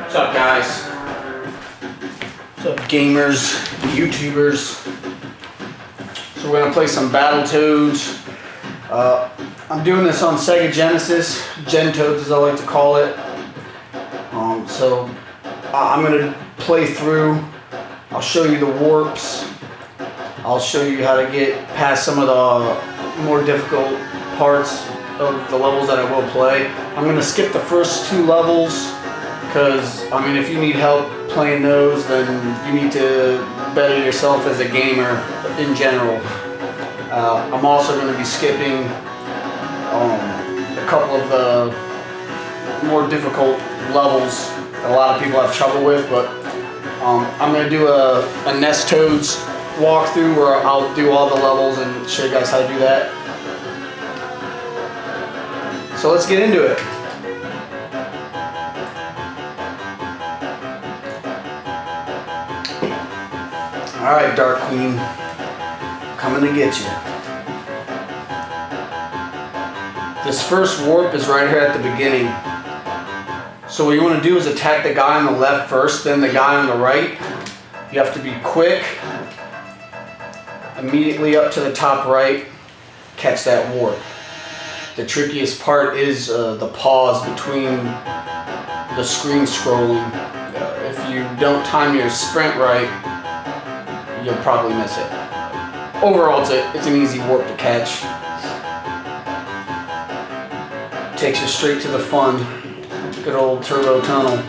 What's up, guys? What's up, gamers, YouTubers? So we're gonna play some BattleToads. I'm doing this on Sega Genesis, Gentoads as I like to call it. I'm gonna play through. I'll show you the warps. I'll show you how to get past some of the more difficult parts of the levels that I will play. I'm gonna skip the first two levels because, I mean, if you need help playing those, then you need to better yourself as a gamer in general. I'm also going to be skipping a couple of the more difficult levels that a lot of people have trouble with, but I'm going to do a Gentoads walkthrough where I'll do all the levels and show you guys how to do that. So let's get into it. Alright, Dark Queen, coming to get you. This first warp is right here at the beginning. So what you want to do is attack the guy on the left first, then the guy on the right. You have to be quick. Immediately up to the top right, catch that warp. The trickiest part is the pause between the screen scrolling. If you don't time your sprint right, you'll probably miss it. Overall, it's an easy warp to catch. Takes you straight to the fun. Good old turbo tunnel.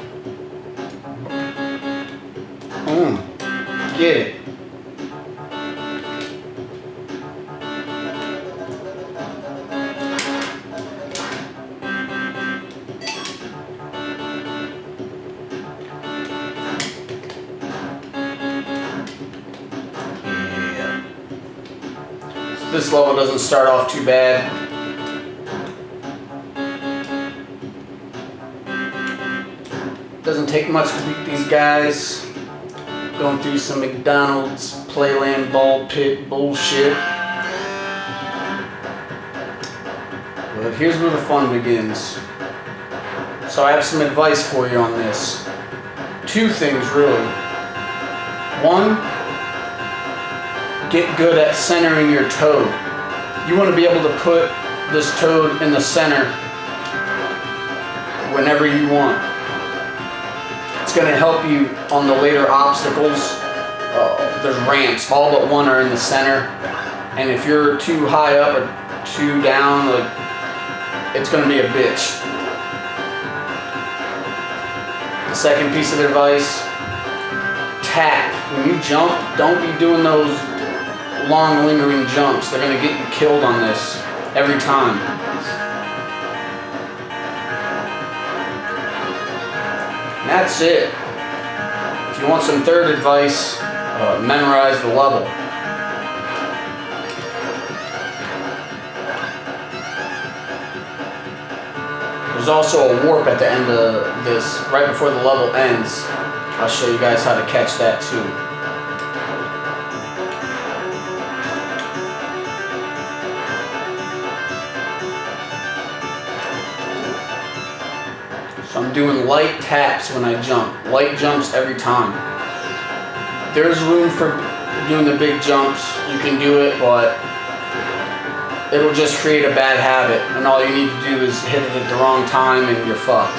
Get it. This level doesn't start off too bad. Doesn't take much to beat these guys. Going through some McDonald's Playland ball pit bullshit. But here's where the fun begins. So I have some advice for you on this. Two things really. One, get good at centering your toad. You want to be able to put this toad in the center whenever you want. It's going to help you on the later obstacles. There's ramps, all but one are in the center. And if you're too high up or too down, it's going to be a bitch. The second piece of advice, tap. When you jump, don't be doing those long lingering jumps. They're going to get you killed on this every time. And that's it. If you want some third advice, memorize the level. There's also a warp at the end of this, right before the level ends. I'll show you guys how to catch that too. So I'm doing light taps when I jump. Light jumps every time. There's room for doing the big jumps. You can do it, but it'll just create a bad habit. And all you need to do is hit it at the wrong time and you're fucked.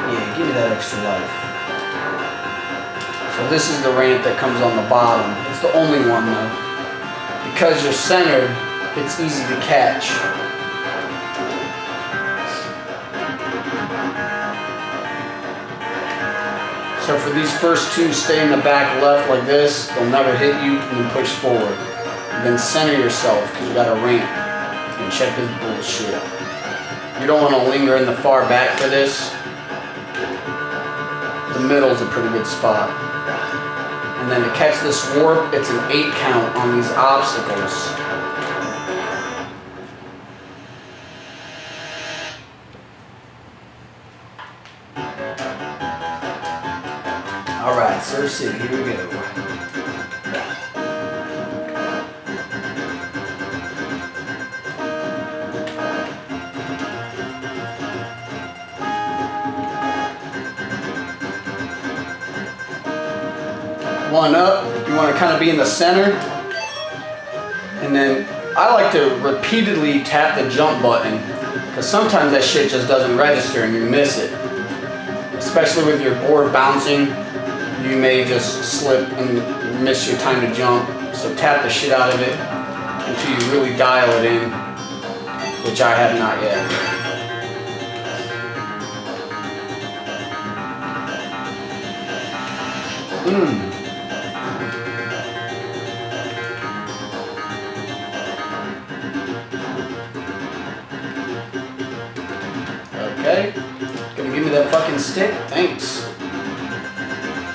Yeah, give me that extra life. So this is the ramp that comes on the bottom. It's the only one though. Because you're centered, it's easy to catch. So for these first two, stay in the back left like this. They'll never hit you, and then push forward. And then center yourself because you got a ramp. And check this bullshit. You don't want to linger in the far back for this. The middle's a pretty good spot. And then to catch this warp, it's an 8 count on these obstacles. Alright, Surf City, here we go. One up, you want to kind of be in the center. And then I like to repeatedly tap the jump button because sometimes that shit just doesn't register and you miss it. Especially with your board bouncing, you may just slip and miss your time to jump. So tap the shit out of it until you really dial it in, which I have not yet. Okay, gonna give me that fucking stick? Thanks.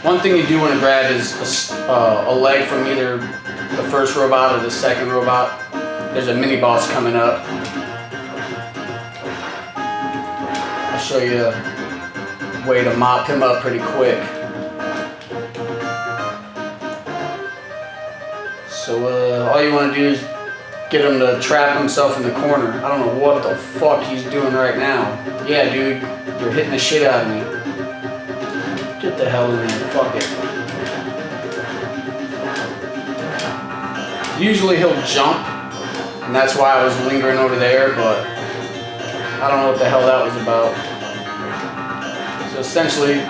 One thing you do want to grab is a leg from either the first robot or the second robot. There's a mini boss coming up. I'll show you a way to mop him up pretty quick. So all you want to do is get him to trap himself in the corner. I don't know what the fuck he's doing right now. Yeah, dude, you're hitting the shit out of me. Get the hell in there, fuck it. Usually he'll jump, and that's why I was lingering over there, but I don't know what the hell that was about. So essentially,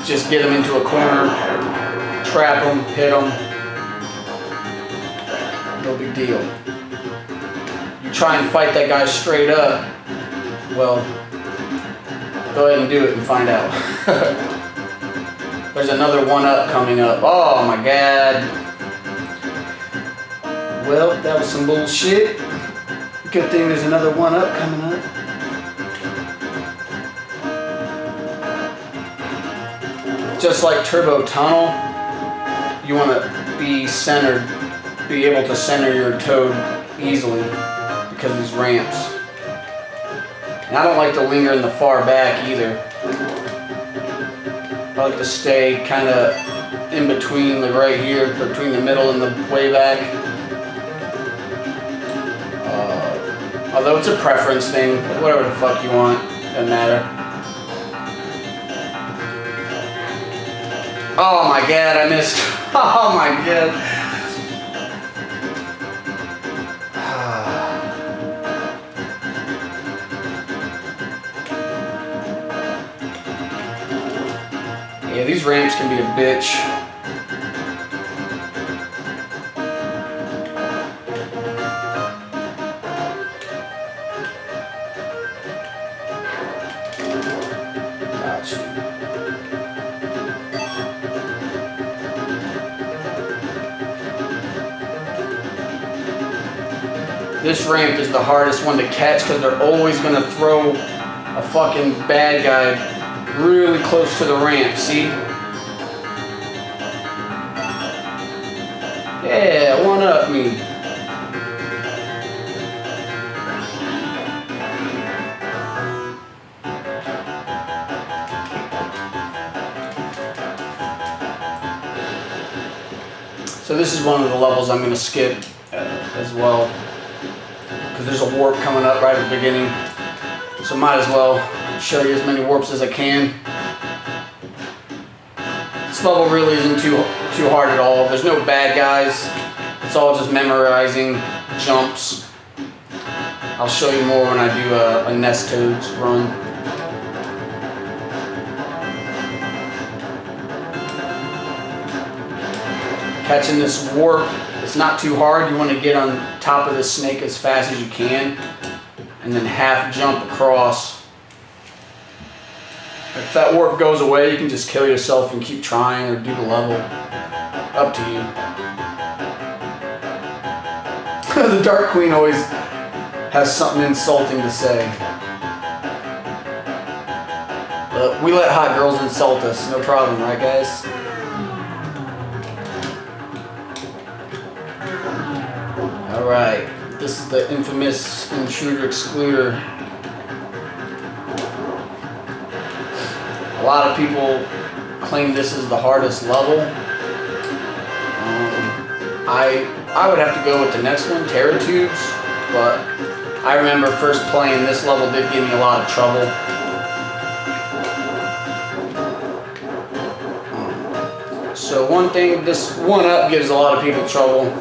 just get him into a corner, trap him, hit him. No big deal. You try and fight that guy straight up, well, go ahead and do it and find out. There's another one-up coming up. Oh my god. Well, that was some bullshit. Good thing there's another one-up coming up. Just like Turbo Tunnel, you want to be centered, be able to center your toad easily because of these ramps. And I don't like to linger in the far back either. I like to stay kind of in between, like right here, between the middle and the way back. Although it's a preference thing, whatever the fuck you want, doesn't matter. Oh my god, I missed. Oh my god. Yeah, these ramps can be a bitch. Gotcha. This ramp is the hardest one to catch because they're always going to throw a fucking bad guy really close to the ramp, see? Yeah, one up me. So this is one of the levels I'm going to skip as well, because there's a warp coming up right at the beginning. So might as well show you as many warps as I can. This level really isn't too hard at all. There's no bad guys. It's all just memorizing jumps. I'll show you more when I do a Gentoads run. Catching this warp, it's not too hard. You want to get on top of this snake as fast as you can and then half jump across. If that warp goes away, you can just kill yourself and keep trying or do the level. Up to you. The Dark Queen always has something insulting to say. But we let hot girls insult us, no problem, right guys? Alright, this is the infamous intruder excluder. A lot of people claim this is the hardest level. I would have to go with the next one, BattleToads, but I remember first playing this level did give me a lot of trouble. So one thing, this 1-up gives a lot of people trouble.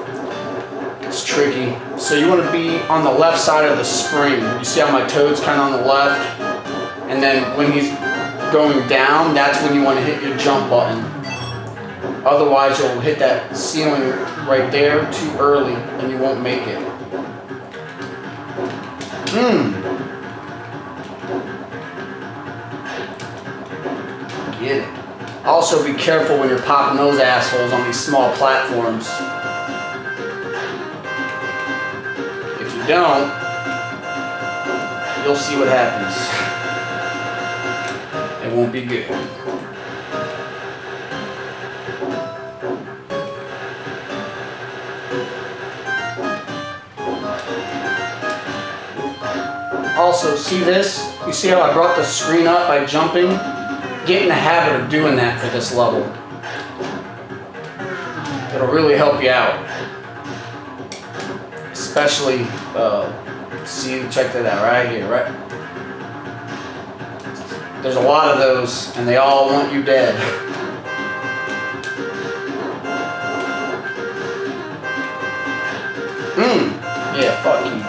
It's tricky. So you want to be on the left side of the spring. You see how my toad's kind of on the left? And then when he's going down, that's when you want to hit your jump button. Otherwise, you'll hit that ceiling right there too early and you won't make it. Get it. Also, be careful when you're popping those assholes on these small platforms. If you don't, you'll see what happens. It won't be good. Also, see this? You see how I brought the screen up by jumping? Get in the habit of doing that for this level. It'll really help you out. Especially, see, check that out right here, right? There's a lot of those, and they all want you dead. Yeah, fuck you.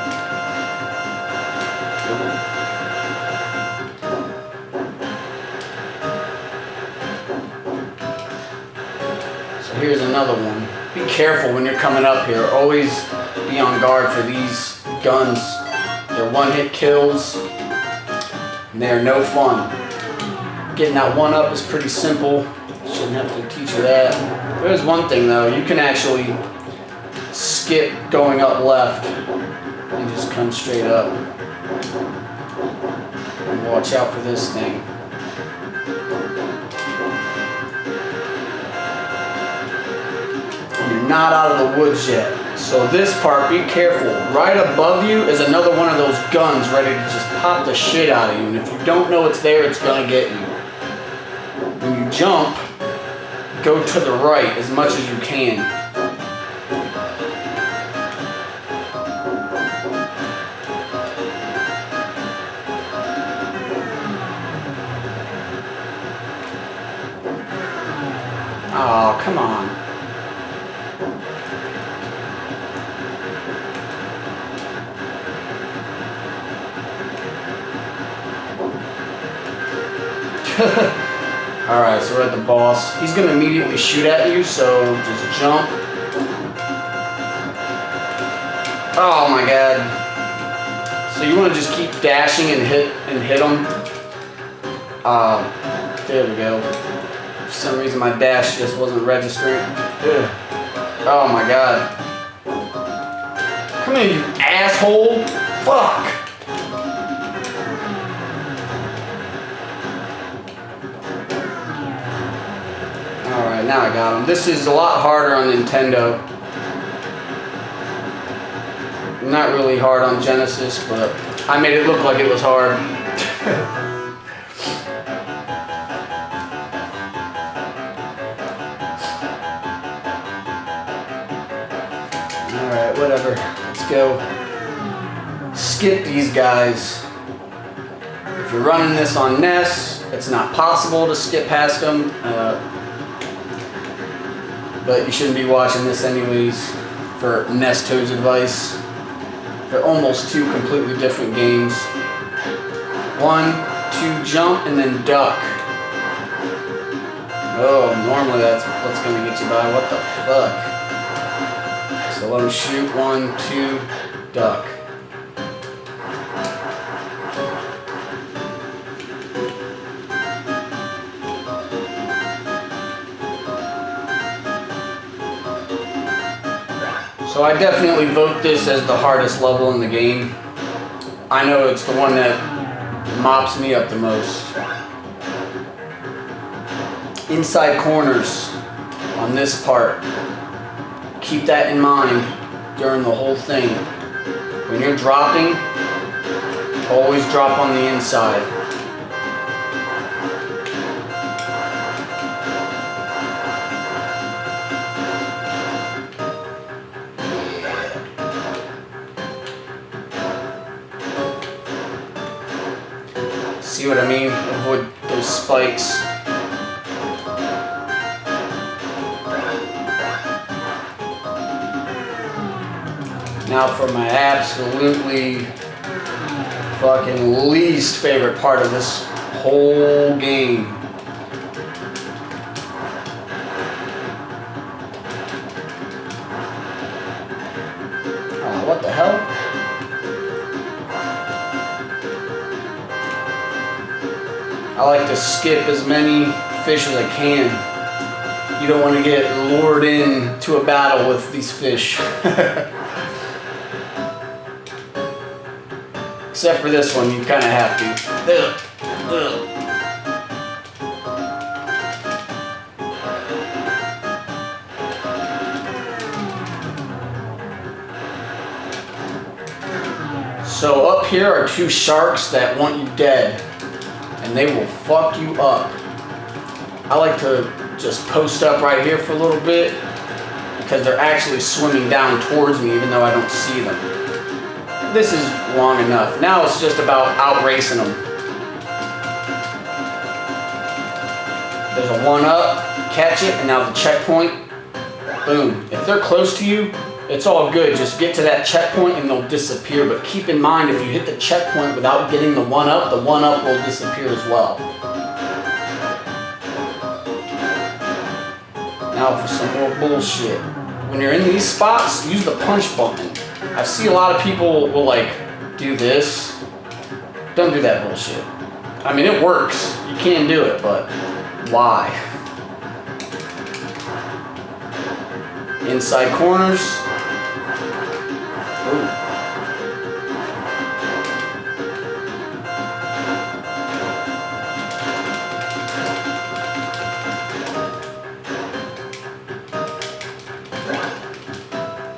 Here's another one. Be careful when you're coming up here. Always be on guard for these guns. They're one-hit kills, and they're no fun. Getting that 1-up is pretty simple. Shouldn't have to teach you that. There's one thing though. You can actually skip going up left and just come straight up. And watch out for this thing. You're not out of the woods yet. So this part, be careful. Right above you is another one of those guns ready to just pop the shit out of you. And if you don't know it's there, it's gonna get you. When you jump, go to the right as much as you can. Oh, come on. Alright, so we're at the boss. He's going to immediately shoot at you, so just jump. Oh my god. So you want to just keep dashing and hit him. There we go. For some reason my dash just wasn't registering. Ugh. Oh my god. Come here, you asshole. Fuck. Alright, now I got him. This is a lot harder on Nintendo. Not really hard on Genesis, but I made it look like it was hard. Alright, whatever. Let's go. Skip these guys. If you're running this on NES, it's not possible to skip past them. But you shouldn't be watching this anyways for NES Toads advice. They're almost two completely different games. 1, 2, jump, and then duck. Oh, normally that's what's going to get you by. What the fuck? So let him shoot. 1, 2, duck. So I definitely vote this as the hardest level in the game. I know it's the one that mops me up the most. Inside corners on this part. Keep that in mind during the whole thing. When you're dropping, always drop on the inside. See what I mean? Avoid those spikes. Now for my absolutely fucking least favorite part of this whole game. What the hell? I like to skip as many fish as I can. You don't want to get lured into a battle with these fish. Except for this one, you kind of have to. Ugh. Ugh. So up here are two sharks that want you dead, and they will fuck you up. I like to just post up right here for a little bit because they're actually swimming down towards me even though I don't see them. This is long enough. Now it's just about outracing them. There's a 1-up, catch it, and now the checkpoint. Boom. If they're close to you, it's all good. Just get to that checkpoint and they'll disappear. But keep in mind, if you hit the checkpoint without getting the 1-up, the 1-up will disappear as well. Now for some more bullshit. When you're in these spots, use the punch button. I see a lot of people will like do this. Don't do that bullshit. I mean, it works. You can do it, but why? Inside corners. Ooh.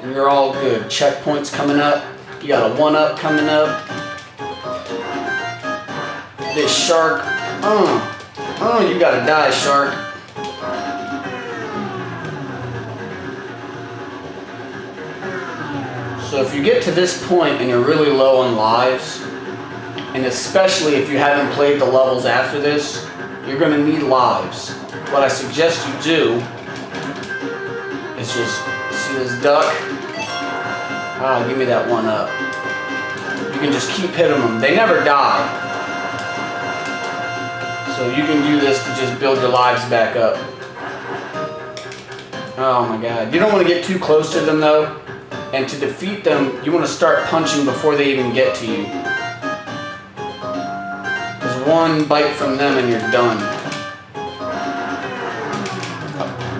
And you're all good. Checkpoints coming up. You got a 1-up coming up. This shark. You gotta die, shark. So if you get to this point and you're really low on lives, and especially if you haven't played the levels after this, you're gonna need lives. What I suggest you do is just, see this duck? Give me that 1-up. You can just keep hitting them. They never die. So you can do this to just build your lives back up. Oh my God. You don't want to get too close to them though. And to defeat them, you want to start punching before they even get to you. Because one bite from them and you're done.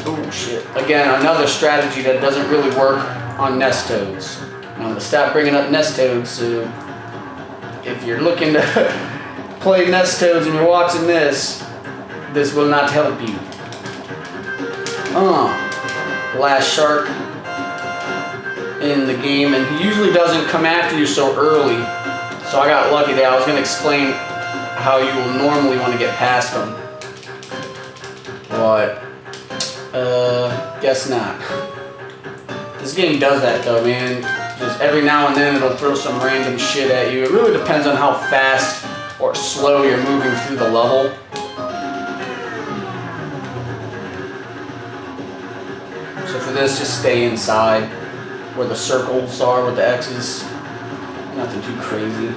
Oh shit. Again, another strategy that doesn't really work on Gentoads. I'm going to stop bringing up Gentoads, so if you're looking to play Gentoads and you're watching this will not help you. Last shark in the game, and he usually doesn't come after you so early, so I got lucky there. I was going to explain how you will normally want to get past them, but guess not. This game does that though, man. Just every now and then it'll throw some random shit at you. It really depends on how fast or slow you're moving through the level. So for this, just stay inside where the circles are with the X's. Nothing too crazy.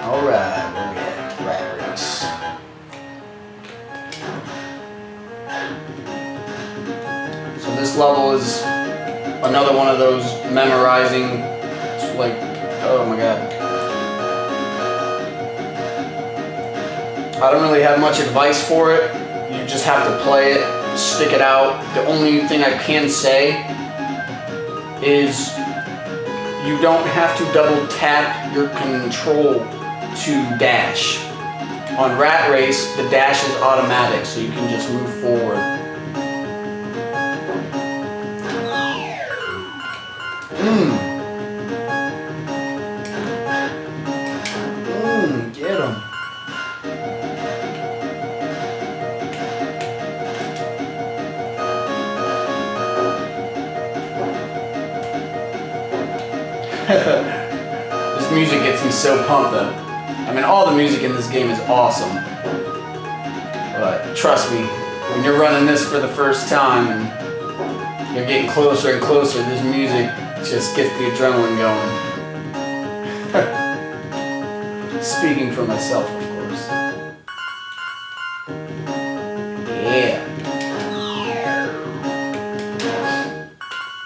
Alright, where we at? Rat race. So this level is another one of those memorizing, it's like, oh my God. I don't really have much advice for it. You just have to play it, stick it out. The only thing I can say is you don't have to double tap your control to dash. On Rat Race, the dash is automatic, so you can just move forward. Get him. music gets me so pumped though. I mean, all the music in this game is awesome. But trust me, when you're running this for the first time and you're getting closer and closer, this music just gets the adrenaline going. Speaking for myself, of course. Yeah.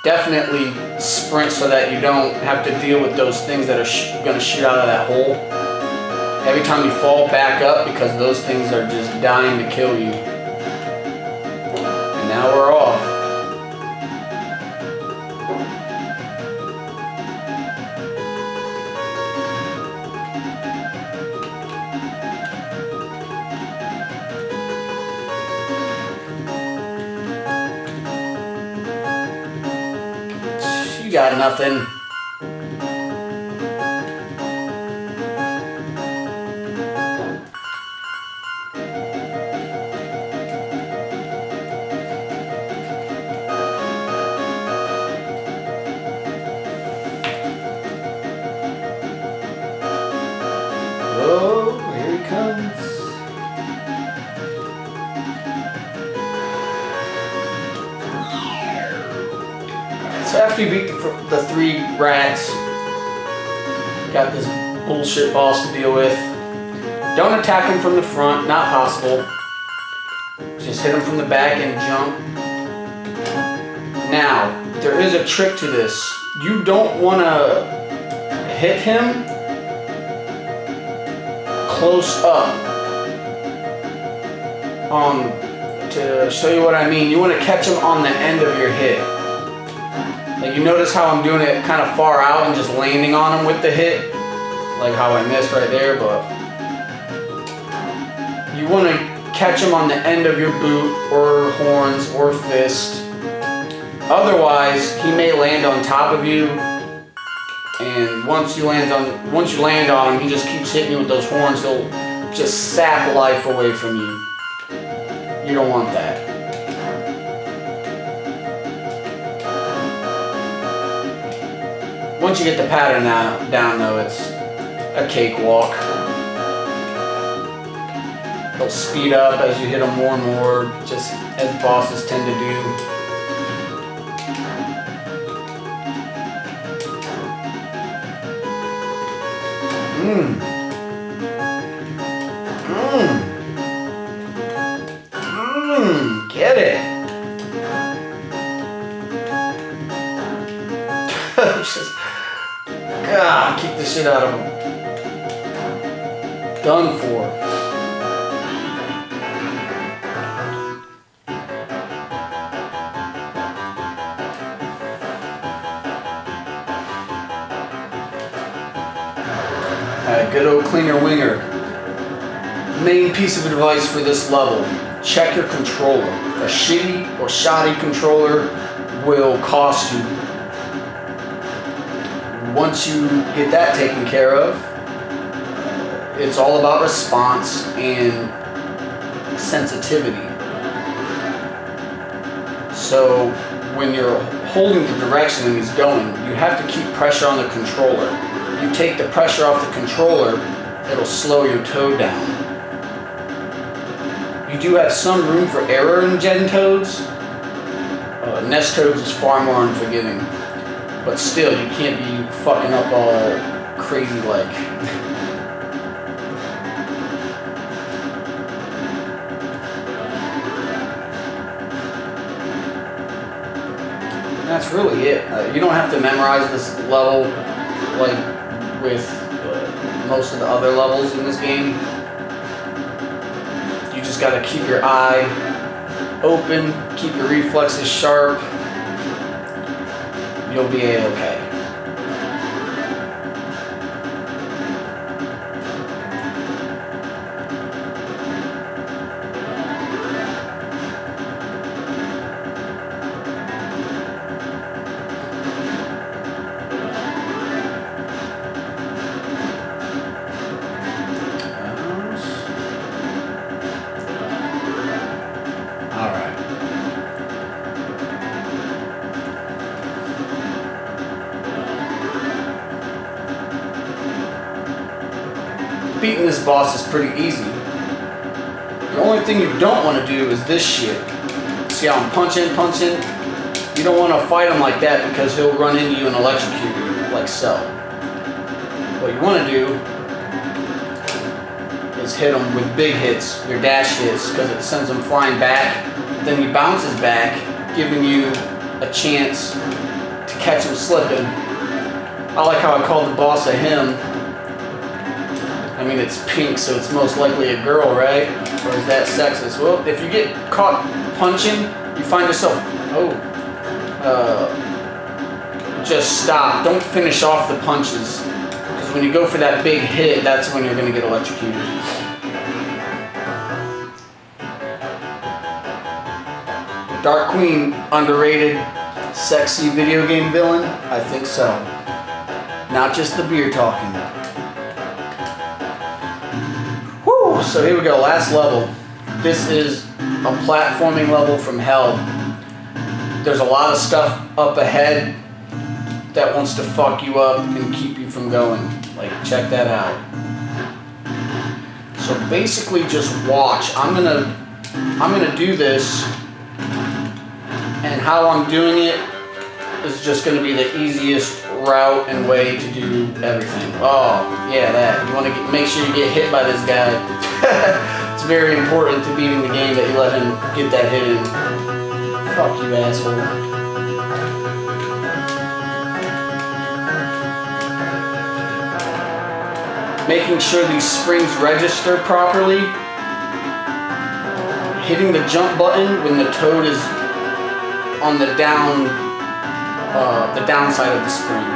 Definitely sprint so that you don't have to deal with those things that are going to shoot out of that hole. Every time you fall, back up because those things are just dying to kill you. And now we're off. You got nothing. Oh, here he comes. So after you beat the 3 rats, got this bullshit boss to deal with. Don't attack him from the front, not possible. Just hit him from the back and jump. Now, there is a trick to this. You don't want to hit him close up. To show you what I mean, you want to catch him on the end of your hit. Like, you notice how I'm doing it kind of far out and just landing on him with the hit, like how I missed right there, but you want to catch him on the end of your boot or horns or fist. Otherwise, he may land on top of you, and once you land on him, he just keeps hitting you with those horns. He'll just sap life away from you. You don't want that. Once you get the pattern down though, it's a cakewalk. He'll speed up as you hit him more and more, just as bosses tend to do. Get it. Just, God, keep the shit out of him. Done for. Good old cleaner winger. Main piece of advice for this level: check your controller. A shitty or shoddy controller will cost you. Once you get that taken care of, it's all about response and sensitivity. So when you're holding the direction and he's going, you have to keep pressure on the controller. You take the pressure off the controller, it'll slow your toad down. You do have some room for error in Gentoads. Toads is far more unforgiving. But still, you can't be fucking up all crazy like. That's really it. You don't have to memorize this level like with most of the other levels in this game. You just gotta keep your eye open, keep your reflexes sharp. You'll be A-okay. beating this boss is pretty easy. The only thing you don't want to do is this shit. See how I'm punching? You don't want to fight him like that because he'll run into you and electrocute you, like so. What you want to do is hit him with big hits, your dash hits, because it sends him flying back. Then he bounces back, giving you a chance to catch him slipping. I like how I called the boss a him. I mean, it's pink, so it's most likely a girl, right? Or is that sexist? Well, if you get caught punching, you find yourself, just stop. Don't finish off the punches. Because when you go for that big hit, that's when you're going to get electrocuted. Dark Queen, underrated, sexy video game villain? I think so. Not just the beer talking. Whew, so here we go, last level. This is a platforming level from hell. There's a lot of stuff up ahead that wants to fuck you up and keep you from going. Like, check that out. So basically just watch. I'm gonna do this, and how I'm doing it is just gonna be the easiest route and way to do everything. Oh, yeah, that. You wanna make sure you get hit by this guy. It's very important to beating the game that you let him get that hit in. Fuck you, asshole. Making sure these springs register properly. Hitting the jump button when the toad is on the downside of the spring.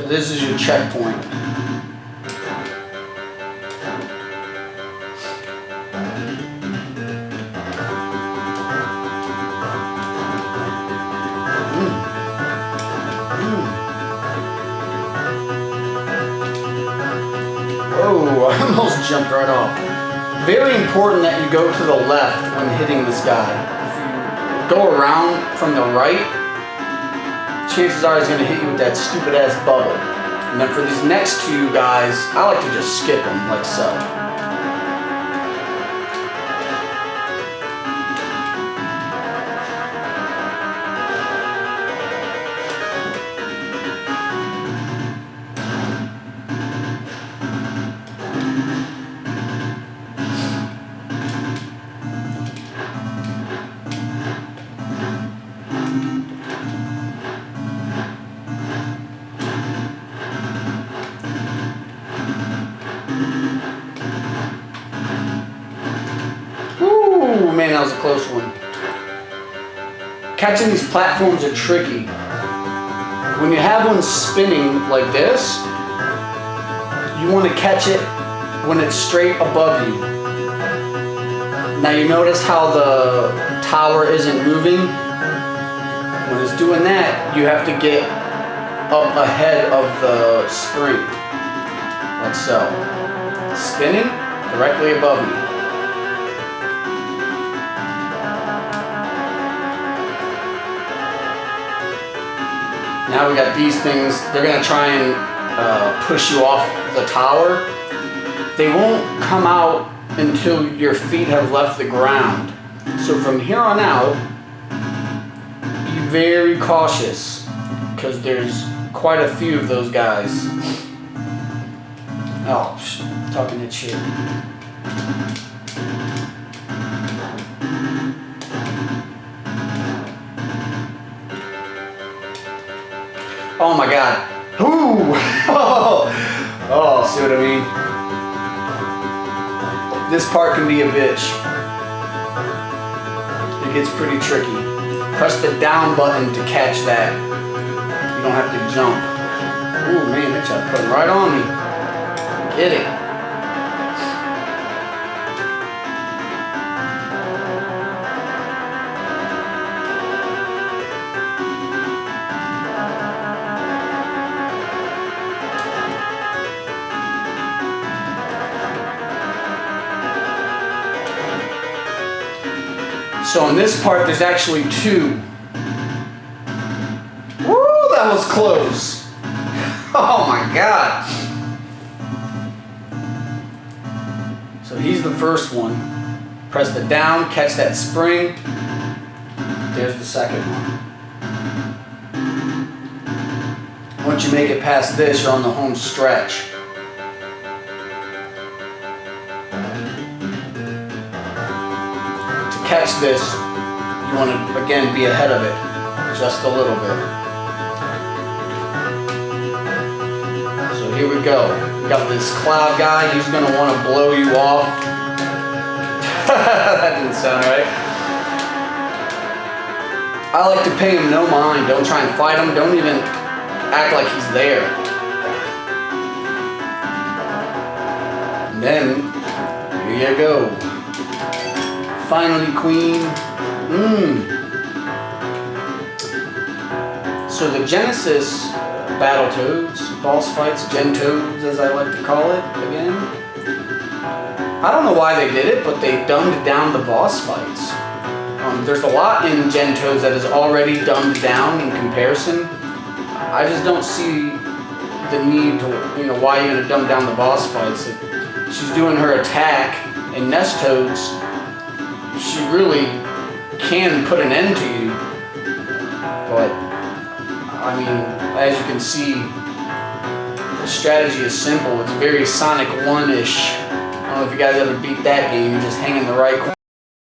This is your checkpoint. Whoa, I almost jumped right off. Very important that you go to the left when hitting this guy. If you go around from the right, chances are he's going to hit you with that stupid ass bubble. And then for these next two guys, I like to just skip them like so. Ooh, man, that was a close one. Catching these platforms are tricky. When you have one spinning like this, you want to catch it when it's straight above you. Now you notice how the tower isn't moving? When it's doing that, you have to get up ahead of the spring. Like so. Spinning directly above me. Now we got these things. They're gonna try and push you off the tower. They won't come out until your feet have left the ground. So from here on out, be very cautious because there's quite a few of those guys. Oh, talking that shit. Oh my god. Ooh! Oh, see what I mean? This part can be a bitch. It gets pretty tricky. Press the down button to catch that. You don't have to jump. Ooh man, that shot put right on me. Get it. So on this part, there's actually 2. Woo, that was close. Oh my God. So he's the first one. Press the down, catch that spring. There's the second one. Once you make it past this, you're on the home stretch. To catch this, you want to, again, be ahead of it. Just a little bit. So here we go. We got this cloud guy. He's going to want to blow you off. That didn't sound right. I like to pay him no mind. Don't try and fight him. Don't even act like he's there. And then, here you go. Finally, queen. So the Genesis BattleToads, boss fights, Gentoads as I like to call it again. I don't know why they did it, but they dumbed down the boss fights. There's a lot in Gentoads that is already dumbed down in comparison. I just don't see the need to, why you're gonna dumb down the boss fights. She's doing her attack in Gentoads. She really can put an end to you, but I mean, as you can see, the strategy is simple. It's very Sonic 1-ish. I don't know if you guys ever beat that game. You're just hanging the right corner.